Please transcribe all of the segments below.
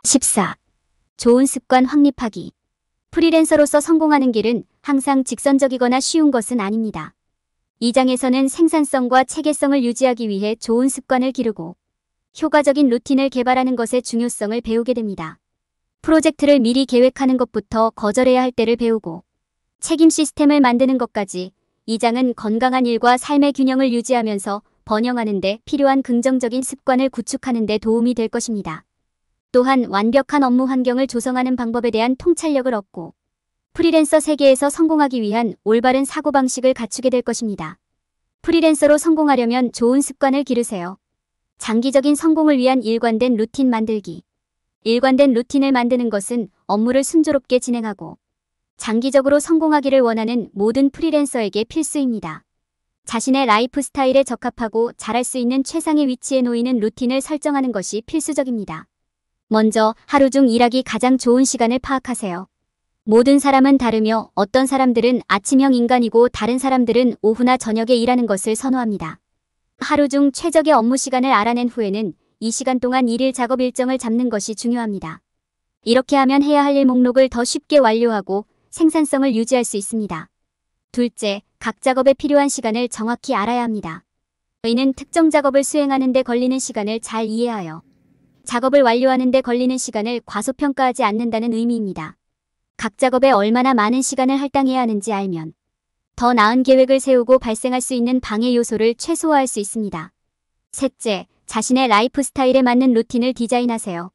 14. 좋은 습관 확립하기. 프리랜서로서 성공하는 길은 항상 직선적이거나 쉬운 것은 아닙니다. 이 장에서는 생산성과 체계성을 유지하기 위해 좋은 습관을 기르고 효과적인 루틴을 개발하는 것의 중요성을 배우게 됩니다. 프로젝트를 미리 계획하는 것부터 거절해야 할 때를 배우고 책임 시스템을 만드는 것까지, 이 장은 건강한 일과 삶의 균형을 유지하면서 번영하는 데 필요한 긍정적인 습관을 구축하는 데 도움이 될 것입니다. 또한 완벽한 업무 환경을 조성하는 방법에 대한 통찰력을 얻고 프리랜서 세계에서 성공하기 위한 올바른 사고방식을 갖추게 될 것입니다. 프리랜서로 성공하려면 좋은 습관을 기르세요. 장기적인 성공을 위한 일관된 루틴 만들기. 일관된 루틴을 만드는 것은 업무를 순조롭게 진행하고 장기적으로 성공하기를 원하는 모든 프리랜서에게 필수입니다. 자신의 라이프 스타일에 적합하고 잘할 수 있는 최상의 위치에 놓이는 루틴을 설정하는 것이 필수적입니다. 먼저 하루 중 일하기 가장 좋은 시간을 파악하세요. 모든 사람은 다르며 어떤 사람들은 아침형 인간이고 다른 사람들은 오후나 저녁에 일하는 것을 선호합니다. 하루 중 최적의 업무 시간을 알아낸 후에는 이 시간 동안 일일 작업 일정을 잡는 것이 중요합니다. 이렇게 하면 해야 할 일 목록을 더 쉽게 완료하고 생산성을 유지할 수 있습니다. 둘째, 각 작업에 필요한 시간을 정확히 알아야 합니다. 이는 특정 작업을 수행하는 데 걸리는 시간을 잘 이해하여 작업을 완료하는 데 걸리는 시간을 과소평가하지 않는다는 의미입니다. 각 작업에 얼마나 많은 시간을 할당해야 하는지 알면 더 나은 계획을 세우고 발생할 수 있는 방해 요소를 최소화할 수 있습니다. 셋째, 자신의 라이프 스타일에 맞는 루틴을 디자인하세요.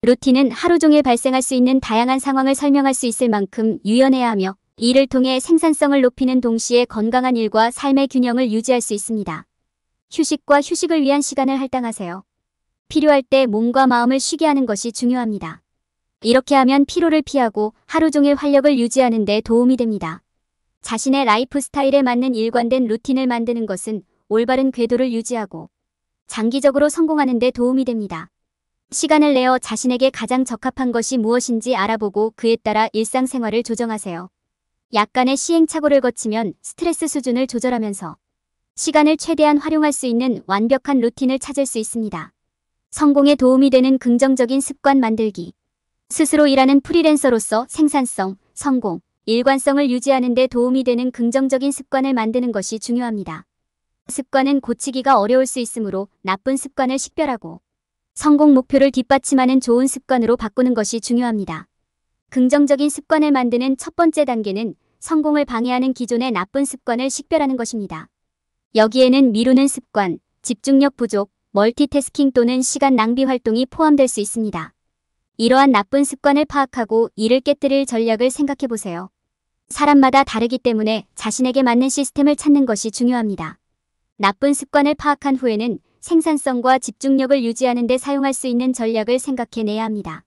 루틴은 하루 종일 발생할 수 있는 다양한 상황을 설명할 수 있을 만큼 유연해야 하며 이를 통해 생산성을 높이는 동시에 건강한 일과 삶의 균형을 유지할 수 있습니다. 휴식과 휴식을 위한 시간을 할당하세요. 필요할 때 몸과 마음을 쉬게 하는 것이 중요합니다. 이렇게 하면 피로를 피하고 하루 종일 활력을 유지하는 데 도움이 됩니다. 자신의 라이프 스타일에 맞는 일관된 루틴을 만드는 것은 올바른 궤도를 유지하고 장기적으로 성공하는 데 도움이 됩니다. 시간을 내어 자신에게 가장 적합한 것이 무엇인지 알아보고 그에 따라 일상생활을 조정하세요. 약간의 시행착오를 거치면 스트레스 수준을 조절하면서 시간을 최대한 활용할 수 있는 완벽한 루틴을 찾을 수 있습니다. 성공에 도움이 되는 긍정적인 습관 만들기. 스스로 일하는 프리랜서로서 생산성, 성공, 일관성을 유지하는 데 도움이 되는 긍정적인 습관을 만드는 것이 중요합니다. 습관은 고치기가 어려울 수 있으므로 나쁜 습관을 식별하고 성공 목표를 뒷받침하는 좋은 습관으로 바꾸는 것이 중요합니다. 긍정적인 습관을 만드는 첫 번째 단계는 성공을 방해하는 기존의 나쁜 습관을 식별하는 것입니다. 여기에는 미루는 습관, 집중력 부족, 멀티태스킹 또는 시간 낭비 활동이 포함될 수 있습니다. 이러한 나쁜 습관을 파악하고 이를 깨뜨릴 전략을 생각해보세요. 사람마다 다르기 때문에 자신에게 맞는 시스템을 찾는 것이 중요합니다. 나쁜 습관을 파악한 후에는 생산성과 집중력을 유지하는 데 사용할 수 있는 전략을 생각해내야 합니다.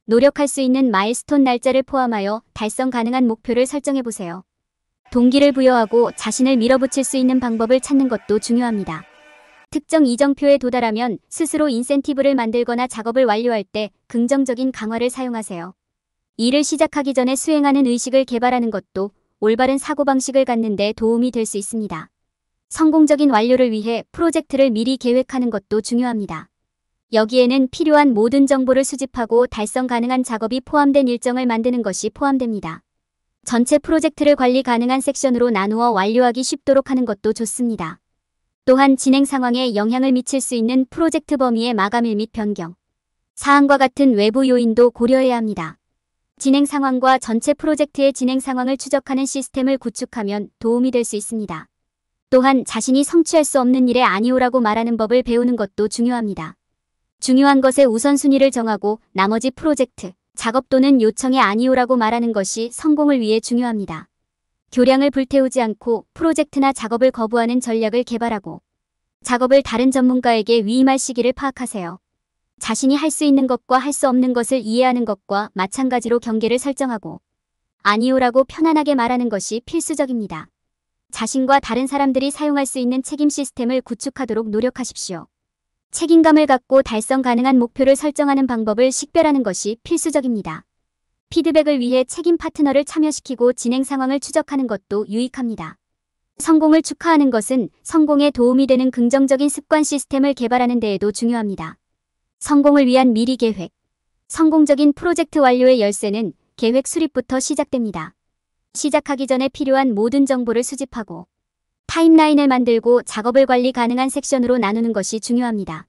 노력할 수 있는 마일스톤 날짜를 포함하여 달성 가능한 목표를 설정해보세요. 동기를 부여하고 자신을 밀어붙일 수 있는 방법을 찾는 것도 중요합니다. 특정 이정표에 도달하면 스스로 인센티브를 만들거나 작업을 완료할 때 긍정적인 강화를 사용하세요. 일을 시작하기 전에 수행하는 의식을 개발하는 것도 올바른 사고방식을 갖는 데 도움이 될 수 있습니다. 성공적인 완료를 위해 프로젝트를 미리 계획하는 것도 중요합니다. 여기에는 필요한 모든 정보를 수집하고 달성 가능한 작업이 포함된 일정을 만드는 것이 포함됩니다. 전체 프로젝트를 관리 가능한 섹션으로 나누어 완료하기 쉽도록 하는 것도 좋습니다. 또한 진행 상황에 영향을 미칠 수 있는 프로젝트 범위의 마감일 및 변경 사항과 같은 외부 요인도 고려해야 합니다. 진행 상황과 전체 프로젝트의 진행 상황을 추적하는 시스템을 구축하면 도움이 될 수 있습니다. 또한 자신이 성취할 수 없는 일에 아니오라고 말하는 법을 배우는 것도 중요합니다. 중요한 것의 우선순위를 정하고 나머지 프로젝트, 작업 또는 요청에 아니오라고 말하는 것이 성공을 위해 중요합니다. 교량을 불태우지 않고 프로젝트나 작업을 거부하는 전략을 개발하고 작업을 다른 전문가에게 위임할 시기를 파악하세요. 자신이 할 수 있는 것과 할 수 없는 것을 이해하는 것과 마찬가지로 경계를 설정하고 아니오라고 편안하게 말하는 것이 필수적입니다. 자신과 다른 사람들이 사용할 수 있는 책임 시스템을 구축하도록 노력하십시오. 책임감을 갖고 달성 가능한 목표를 설정하는 방법을 식별하는 것이 필수적입니다. 피드백을 위해 책임 파트너를 참여시키고 진행 상황을 추적하는 것도 유익합니다. 성공을 축하하는 것은 성공에 도움이 되는 긍정적인 습관 시스템을 개발하는 데에도 중요합니다. 성공을 위한 미리 계획. 성공적인 프로젝트 완료의 열쇠는 계획 수립부터 시작됩니다. 시작하기 전에 필요한 모든 정보를 수집하고 타임라인을 만들고 작업을 관리 가능한 섹션으로 나누는 것이 중요합니다.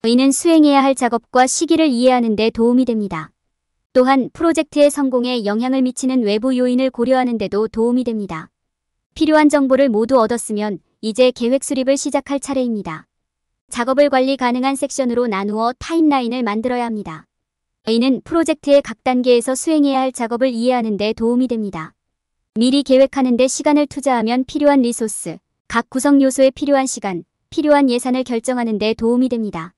이는 수행해야 할 작업과 시기를 이해하는 데 도움이 됩니다. 또한 프로젝트의 성공에 영향을 미치는 외부 요인을 고려하는 데도 도움이 됩니다. 필요한 정보를 모두 얻었으면 이제 계획 수립을 시작할 차례입니다. 작업을 관리 가능한 섹션으로 나누어 타임라인을 만들어야 합니다. 이는 프로젝트의 각 단계에서 수행해야 할 작업을 이해하는 데 도움이 됩니다. 미리 계획하는 데 시간을 투자하면 필요한 리소스, 각 구성 요소에 필요한 시간, 필요한 예산을 결정하는 데 도움이 됩니다.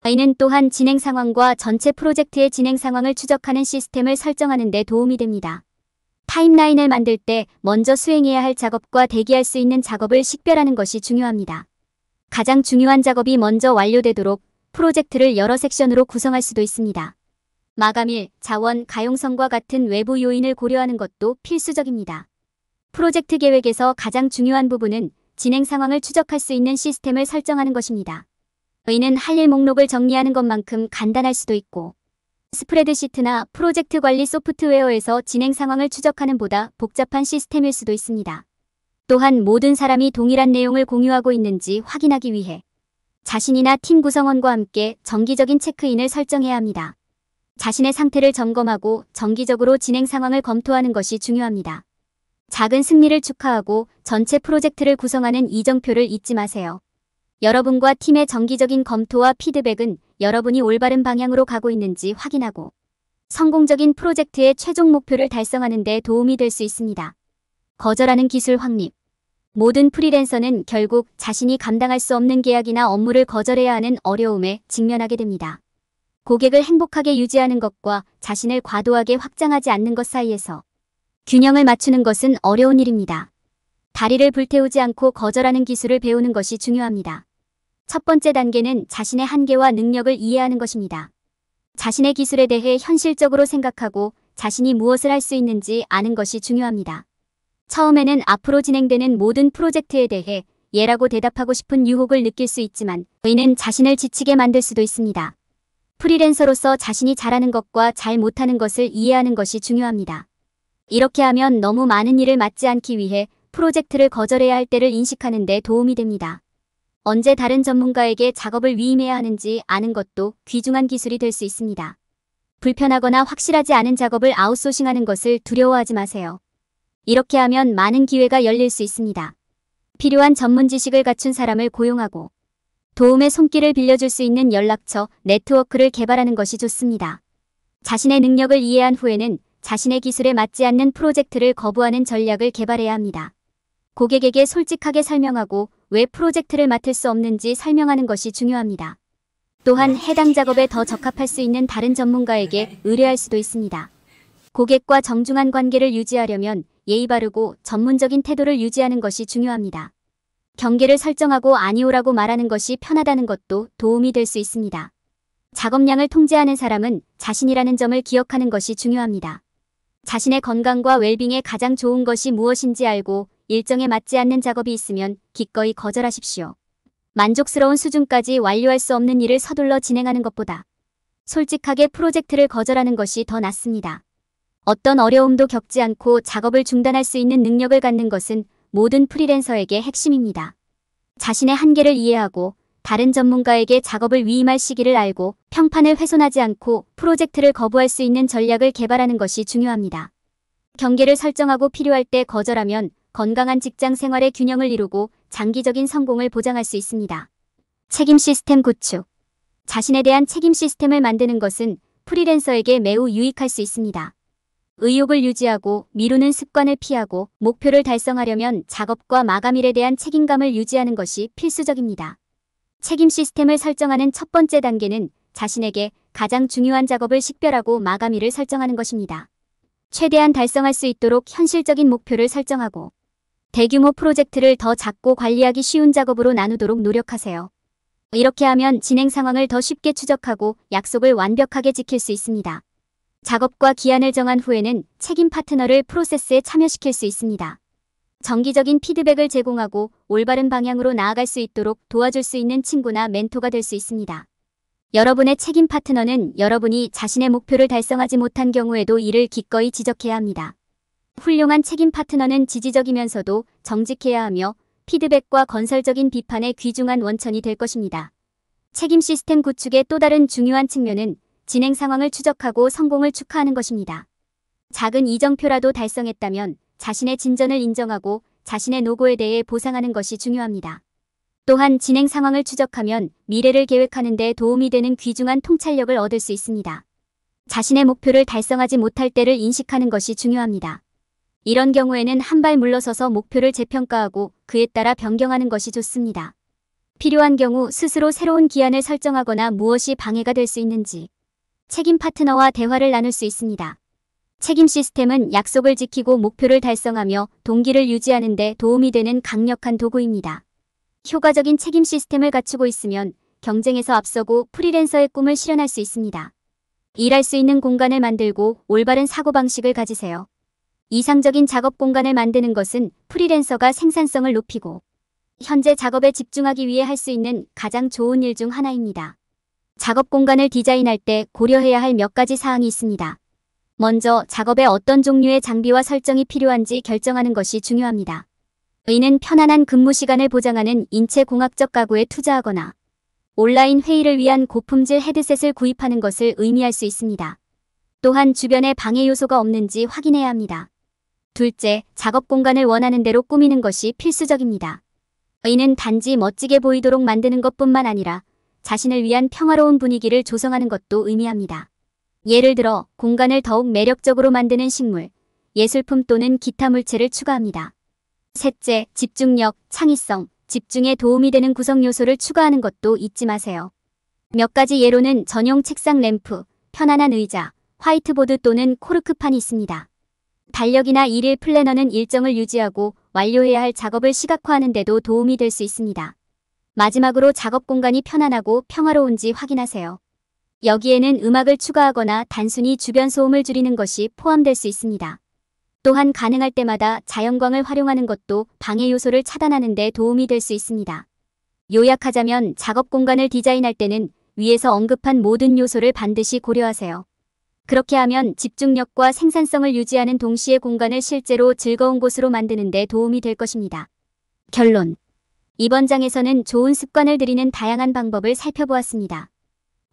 이는 또한 진행 상황과 전체 프로젝트의 진행 상황을 추적하는 시스템을 설정하는 데 도움이 됩니다. 타임라인을 만들 때 먼저 수행해야 할 작업과 대기할 수 있는 작업을 식별하는 것이 중요합니다. 가장 중요한 작업이 먼저 완료되도록 프로젝트를 여러 섹션으로 구성할 수도 있습니다. 마감일, 자원, 가용성과 같은 외부 요인을 고려하는 것도 필수적입니다. 프로젝트 계획에서 가장 중요한 부분은 진행 상황을 추적할 수 있는 시스템을 설정하는 것입니다. 이는 할 일 목록을 정리하는 것만큼 간단할 수도 있고 스프레드시트나 프로젝트 관리 소프트웨어에서 진행 상황을 추적하는 보다 복잡한 시스템일 수도 있습니다. 또한 모든 사람이 동일한 내용을 공유하고 있는지 확인하기 위해 자신이나 팀 구성원과 함께 정기적인 체크인을 설정해야 합니다. 자신의 상태를 점검하고 정기적으로 진행 상황을 검토하는 것이 중요합니다. 작은 승리를 축하하고 전체 프로젝트를 구성하는 이정표를 잊지 마세요. 여러분과 팀의 정기적인 검토와 피드백은 여러분이 올바른 방향으로 가고 있는지 확인하고 성공적인 프로젝트의 최종 목표를 달성하는 데 도움이 될 수 있습니다. 거절하는 기술 확립. 모든 프리랜서는 결국 자신이 감당할 수 없는 계약이나 업무를 거절해야 하는 어려움에 직면하게 됩니다. 고객을 행복하게 유지하는 것과 자신을 과도하게 확장하지 않는 것 사이에서 균형을 맞추는 것은 어려운 일입니다. 다리를 불태우지 않고 거절하는 기술을 배우는 것이 중요합니다. 첫 번째 단계는 자신의 한계와 능력을 이해하는 것입니다. 자신의 기술에 대해 현실적으로 생각하고 자신이 무엇을 할 수 있는지 아는 것이 중요합니다. 처음에는 앞으로 진행되는 모든 프로젝트에 대해 예라고 대답하고 싶은 유혹을 느낄 수 있지만 이는 자신을 지치게 만들 수도 있습니다. 프리랜서로서 자신이 잘하는 것과 잘 못하는 것을 이해하는 것이 중요합니다. 이렇게 하면 너무 많은 일을 맡지 않기 위해 프로젝트를 거절해야 할 때를 인식하는 데 도움이 됩니다. 언제 다른 전문가에게 작업을 위임해야 하는지 아는 것도 귀중한 기술이 될 수 있습니다. 불편하거나 확실하지 않은 작업을 아웃소싱하는 것을 두려워하지 마세요. 이렇게 하면 많은 기회가 열릴 수 있습니다. 필요한 전문 지식을 갖춘 사람을 고용하고 도움의 손길을 빌려줄 수 있는 연락처, 네트워크를 개발하는 것이 좋습니다. 자신의 능력을 이해한 후에는 자신의 기술에 맞지 않는 프로젝트를 거부하는 전략을 개발해야 합니다. 고객에게 솔직하게 설명하고 왜 프로젝트를 맡을 수 없는지 설명하는 것이 중요합니다. 또한 해당 작업에 더 적합할 수 있는 다른 전문가에게 의뢰할 수도 있습니다. 고객과 정중한 관계를 유지하려면 예의 바르고 전문적인 태도를 유지하는 것이 중요합니다. 경계를 설정하고 아니오라고 말하는 것이 편하다는 것도 도움이 될 수 있습니다. 작업량을 통제하는 사람은 자신이라는 점을 기억하는 것이 중요합니다. 자신의 건강과 웰빙에 가장 좋은 것이 무엇인지 알고 일정에 맞지 않는 작업이 있으면 기꺼이 거절하십시오. 만족스러운 수준까지 완료할 수 없는 일을 서둘러 진행하는 것보다 솔직하게 프로젝트를 거절하는 것이 더 낫습니다. 어떤 어려움도 겪지 않고 작업을 중단할 수 있는 능력을 갖는 것은 모든 프리랜서에게 핵심입니다. 자신의 한계를 이해하고 다른 전문가에게 작업을 위임할 시기를 알고 평판을 훼손하지 않고 프로젝트를 거부할 수 있는 전략을 개발하는 것이 중요합니다. 경계를 설정하고 필요할 때 거절하면 건강한 직장 생활의 균형을 이루고 장기적인 성공을 보장할 수 있습니다. 책임 시스템 구축. 자신에 대한 책임 시스템을 만드는 것은 프리랜서에게 매우 유익할 수 있습니다. 의욕을 유지하고 미루는 습관을 피하고 목표를 달성하려면 작업과 마감일에 대한 책임감을 유지하는 것이 필수적입니다. 책임 시스템을 설정하는 첫 번째 단계는 자신에게 가장 중요한 작업을 식별하고 마감일을 설정하는 것입니다. 최대한 달성할 수 있도록 현실적인 목표를 설정하고 대규모 프로젝트를 더 작고 관리하기 쉬운 작업으로 나누도록 노력하세요. 이렇게 하면 진행 상황을 더 쉽게 추적하고 약속을 완벽하게 지킬 수 있습니다. 작업과 기한을 정한 후에는 책임 파트너를 프로세스에 참여시킬 수 있습니다. 정기적인 피드백을 제공하고 올바른 방향으로 나아갈 수 있도록 도와줄 수 있는 친구나 멘토가 될 수 있습니다. 여러분의 책임 파트너는 여러분이 자신의 목표를 달성하지 못한 경우에도 이를 기꺼이 지적해야 합니다. 훌륭한 책임 파트너는 지지적이면서도 정직해야 하며 피드백과 건설적인 비판에 귀중한 원천이 될 것입니다. 책임 시스템 구축의 또 다른 중요한 측면은 진행 상황을 추적하고 성공을 축하하는 것입니다. 작은 이정표라도 달성했다면 자신의 진전을 인정하고 자신의 노고에 대해 보상하는 것이 중요합니다. 또한 진행 상황을 추적하면 미래를 계획하는 데 도움이 되는 귀중한 통찰력을 얻을 수 있습니다. 자신의 목표를 달성하지 못할 때를 인식하는 것이 중요합니다. 이런 경우에는 한 발 물러서서 목표를 재평가하고 그에 따라 변경하는 것이 좋습니다. 필요한 경우 스스로 새로운 기한을 설정하거나 무엇이 방해가 될 수 있는지 책임 파트너와 대화를 나눌 수 있습니다. 책임 시스템은 약속을 지키고 목표를 달성하며 동기를 유지하는 데 도움이 되는 강력한 도구입니다. 효과적인 책임 시스템을 갖추고 있으면 경쟁에서 앞서고 프리랜서의 꿈을 실현할 수 있습니다. 일할 수 있는 공간을 만들고 올바른 사고방식을 가지세요. 이상적인 작업 공간을 만드는 것은 프리랜서가 생산성을 높이고 현재 작업에 집중하기 위해 할 수 있는 가장 좋은 일 중 하나입니다. 작업 공간을 디자인할 때 고려해야 할 몇 가지 사항이 있습니다. 먼저 작업에 어떤 종류의 장비와 설정이 필요한지 결정하는 것이 중요합니다. 이는 편안한 근무 시간을 보장하는 인체공학적 가구에 투자하거나 온라인 회의를 위한 고품질 헤드셋을 구입하는 것을 의미할 수 있습니다. 또한 주변에 방해 요소가 없는지 확인해야 합니다. 둘째, 작업 공간을 원하는 대로 꾸미는 것이 필수적입니다. 이는 단지 멋지게 보이도록 만드는 것뿐만 아니라 자신을 위한 평화로운 분위기를 조성하는 것도 의미합니다. 예를 들어 공간을 더욱 매력적으로 만드는 식물, 예술품 또는 기타 물체를 추가합니다. 셋째, 집중력, 창의성, 집중에 도움이 되는 구성 요소를 추가하는 것도 잊지 마세요. 몇 가지 예로는 전용 책상 램프, 편안한 의자, 화이트보드 또는 코르크판이 있습니다. 달력이나 일일 플래너는 일정을 유지하고 완료해야 할 작업을 시각화하는 데도 도움이 될 수 있습니다. 마지막으로 작업 공간이 편안하고 평화로운지 확인하세요. 여기에는 음악을 추가하거나 단순히 주변 소음을 줄이는 것이 포함될 수 있습니다. 또한 가능할 때마다 자연광을 활용하는 것도 방해 요소를 차단하는 데 도움이 될 수 있습니다. 요약하자면 작업 공간을 디자인할 때는 위에서 언급한 모든 요소를 반드시 고려하세요. 그렇게 하면 집중력과 생산성을 유지하는 동시에 공간을 실제로 즐거운 곳으로 만드는 데 도움이 될 것입니다. 결론. 이번 장에서는 좋은 습관을 들이는 다양한 방법을 살펴보았습니다.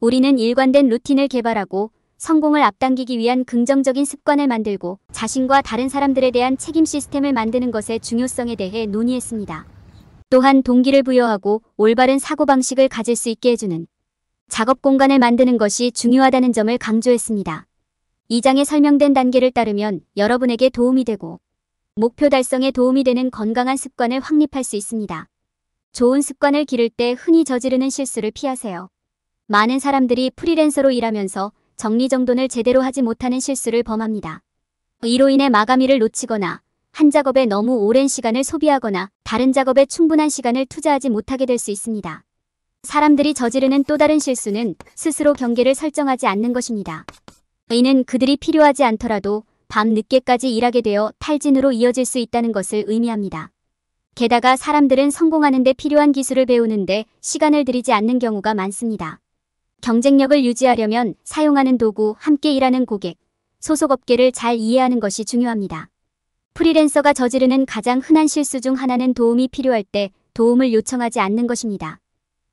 우리는 일관된 루틴을 개발하고 성공을 앞당기기 위한 긍정적인 습관을 만들고 자신과 다른 사람들에 대한 책임 시스템을 만드는 것의 중요성에 대해 논의했습니다. 또한 동기를 부여하고 올바른 사고방식을 가질 수 있게 해주는 작업 공간을 만드는 것이 중요하다는 점을 강조했습니다. 이 장에 설명된 단계를 따르면 여러분에게 도움이 되고 목표 달성에 도움이 되는 건강한 습관을 확립할 수 있습니다. 좋은 습관을 기를 때 흔히 저지르는 실수를 피하세요. 많은 사람들이 프리랜서로 일하면서 정리정돈을 제대로 하지 못하는 실수를 범합니다. 이로 인해 마감일을 놓치거나 한 작업에 너무 오랜 시간을 소비하거나 다른 작업에 충분한 시간을 투자하지 못하게 될 수 있습니다. 사람들이 저지르는 또 다른 실수는 스스로 경계를 설정하지 않는 것입니다. 이는 그들이 필요하지 않더라도 밤 늦게까지 일하게 되어 탈진으로 이어질 수 있다는 것을 의미합니다. 게다가 사람들은 성공하는 데 필요한 기술을 배우는데 시간을 들이지 않는 경우가 많습니다. 경쟁력을 유지하려면 사용하는 도구, 함께 일하는 고객, 소속업계를 잘 이해하는 것이 중요합니다. 프리랜서가 저지르는 가장 흔한 실수 중 하나는 도움이 필요할 때 도움을 요청하지 않는 것입니다.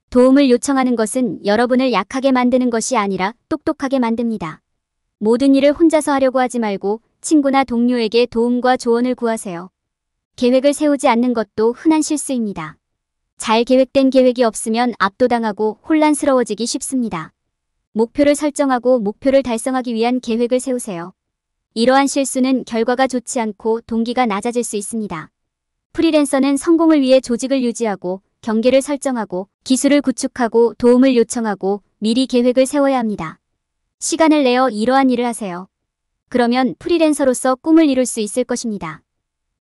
도움을 요청하는 것은 여러분을 약하게 만드는 것이 아니라 똑똑하게 만듭니다. 모든 일을 혼자서 하려고 하지 말고 친구나 동료에게 도움과 조언을 구하세요. 계획을 세우지 않는 것도 흔한 실수입니다. 잘 계획된 계획이 없으면 압도당하고 혼란스러워지기 쉽습니다. 목표를 설정하고 목표를 달성하기 위한 계획을 세우세요. 이러한 실수는 결과가 좋지 않고 동기가 낮아질 수 있습니다. 프리랜서는 성공을 위해 조직을 유지하고 경계를 설정하고 기술을 구축하고 도움을 요청하고 미리 계획을 세워야 합니다. 시간을 내어 이러한 일을 하세요. 그러면 프리랜서로서 꿈을 이룰 수 있을 것입니다.